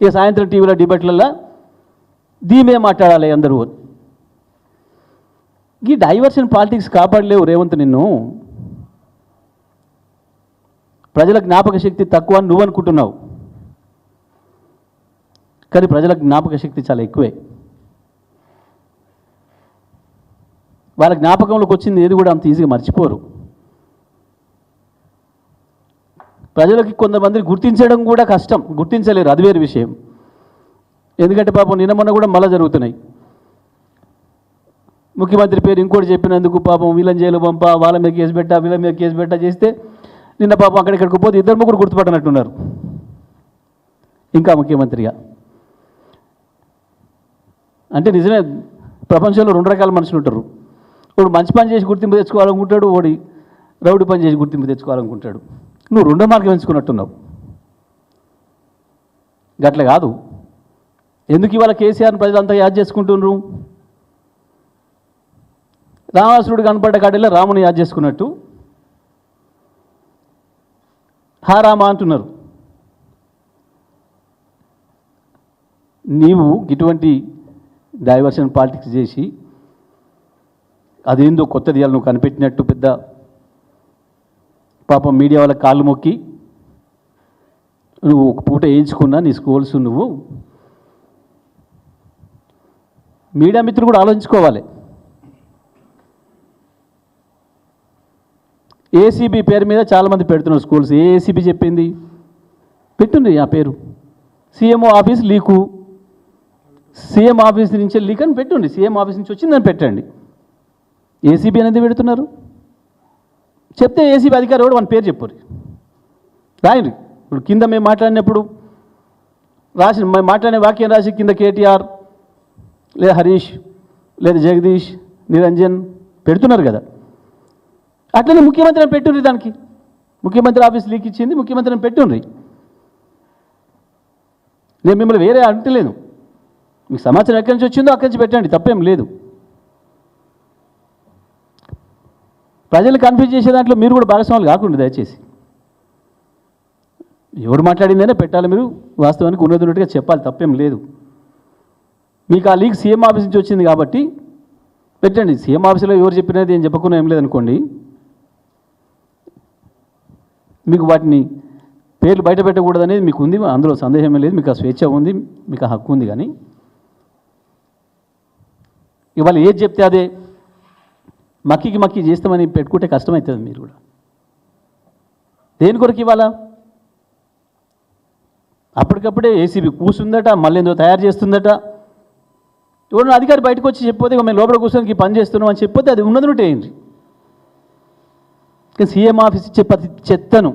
ఇక సాయంత్రం టీవీలో డిబేట్లలో దీమే మాట్లాడాలి అందరూ. ఈ డైవర్షన్ పాలిటిక్స్ కాపాడలేవు రేవంత్ నిన్ను. ప్రజల జ్ఞాపక శక్తి తక్కువ అని నువ్వు అనుకుంటున్నావు, కానీ ప్రజల జ్ఞాపక శక్తి చాలా ఎక్కువే. వాళ్ళ జ్ఞాపకంలోకి వచ్చింది ఏది కూడా అంత ఈజీగా మర్చిపోరు. ప్రజలకి కొంతమందిని గుర్తించడం కూడా కష్టం, గుర్తించలేరు, అది వేరే విషయం. ఎందుకంటే పాపం నిన్న మొన్న కూడా మళ్ళీ జరుగుతున్నాయి. ముఖ్యమంత్రి పేరు ఇంకోటి చెప్పినందుకు పాపం వీళ్ళని జైలు పంప, వాళ్ళ మీద కేసు పెట్టా, వీళ్ళ మీద కేసు పెట్టా చేస్తే నిన్న పాపం అక్కడిక్కడికి పోతే 2-3 గుర్తుపట్టనట్టున్నారు ఇంకా ముఖ్యమంత్రిగా. అంటే నిజమే, ప్రపంచంలో 2 రకాల మనుషులు ఉంటారు. వాడు మంచి పని చేసి గుర్తింపు తెచ్చుకోవాలనుకుంటాడు, వాడి రౌడీ పని చేసి గుర్తింపు తెచ్చుకోవాలనుకుంటాడు. నువ్వు 2వ మార్గం ఎంచుకున్నట్టున్నావు. గట్ల కాదు. ఎందుకు ఇవాళ కేసీఆర్ని ప్రజలంతా యాద్ చేసుకుంటున్నారు? రావణాసురుడు కనపడ్డ కాడిలో రాముని యాద్ చేసుకున్నట్టు హా రామ అంటున్నారు. నీవు ఇటువంటి డైవర్షన్ పాలిటిక్స్ చేసి అదేందో కొత్తది ఇవాళ నువ్వు కనిపెట్టినట్టు పెద్ద పాపం మీడియా వాళ్ళ కాళ్ళు మొక్కి నువ్వు ఒక పూట వేయించుకున్నా నీ స్కూల్స్. నువ్వు మీడియా మిత్రులు కూడా ఆలోచించుకోవాలి. ఏసీబీ పేరు మీద చాలామంది పెడుతున్నారు స్కూల్స్. ఏ ఏసీబీ చెప్పింది? పెట్టుండ్రి ఆ పేరు. CMO office leak, CM office నుంచే లీక్ అని పెట్టుండి, సీఎం ఆఫీస్ నుంచి వచ్చిందని పెట్టండి. ఏసీబీ అనేది పెడుతున్నారు. చెప్తే ఏసీబీ అధికారి కూడా మన పేరు చెప్పారు, రాయండి. ఇప్పుడు కింద మేము మాట్లాడినప్పుడు మేము మాట్లాడే వాక్యం రాసి కింద కేటీఆర్ లేదా హరీష్ లేదా జగదీష్, నిరంజన్ పెడుతున్నారు కదా. అట్లనే ముఖ్యమంత్రిని పెట్టుండ్రి. దానికి ముఖ్యమంత్రి ఆఫీస్ లీక్ ఇచ్చింది, ముఖ్యమంత్రిని పెట్టుండ్రి. నేను మిమ్మల్ని వేరే అంటలేను. మీకు సమాచారం ఎక్కడి నుంచి వచ్చిందో అక్కడి నుంచి పెట్టండి, తప్పేం లేదు. ప్రజలు కన్ఫ్యూజ్ చేసే దాంట్లో మీరు కూడా భాగస్వాములు కాకుండా దయచేసి. ఎవరు మాట్లాడిందనే పెట్టాలి, మీరు వాస్తవానికి ఉన్నట్టుగా చెప్పాలి, తప్పేం లేదు. మీకు ఆ లీక్ సీఎం ఆఫీస్ నుంచి వచ్చింది కాబట్టి పెట్టండి. సీఎం ఆఫీసులో ఎవరు చెప్పినది ఏం చెప్పకుండా ఏం లేదనుకోండి, మీకు వాటిని పేర్లు బయట పెట్టకూడదు అనేది మీకు ఉంది, అందులో సందేహమే లేదు. మీకు ఆ స్వేచ్ఛ ఉంది, మీకు ఆ హక్కు ఉంది. కానీ ఇవాళ ఏది చెప్తే అదే మక్కి చేస్తామని పెట్టుకుంటే కష్టమవుతుంది. మీరు కూడా దేని కొరకు ఇవాళ అప్పటికప్పుడే ఏసీబీ కూర్చుందట, మళ్ళీ ఏందో తయారు చేస్తుందట. ఎవరన్నా అధికారి బయటకు వచ్చి చెప్పితే మేము లోపల కూర్చొని పని చేస్తున్నాం అని చెప్పితే అది ఉన్నది ఉంటే ఏంటి? సీఎం ఆఫీస్ ఇచ్చే ప్రతి చెత్తను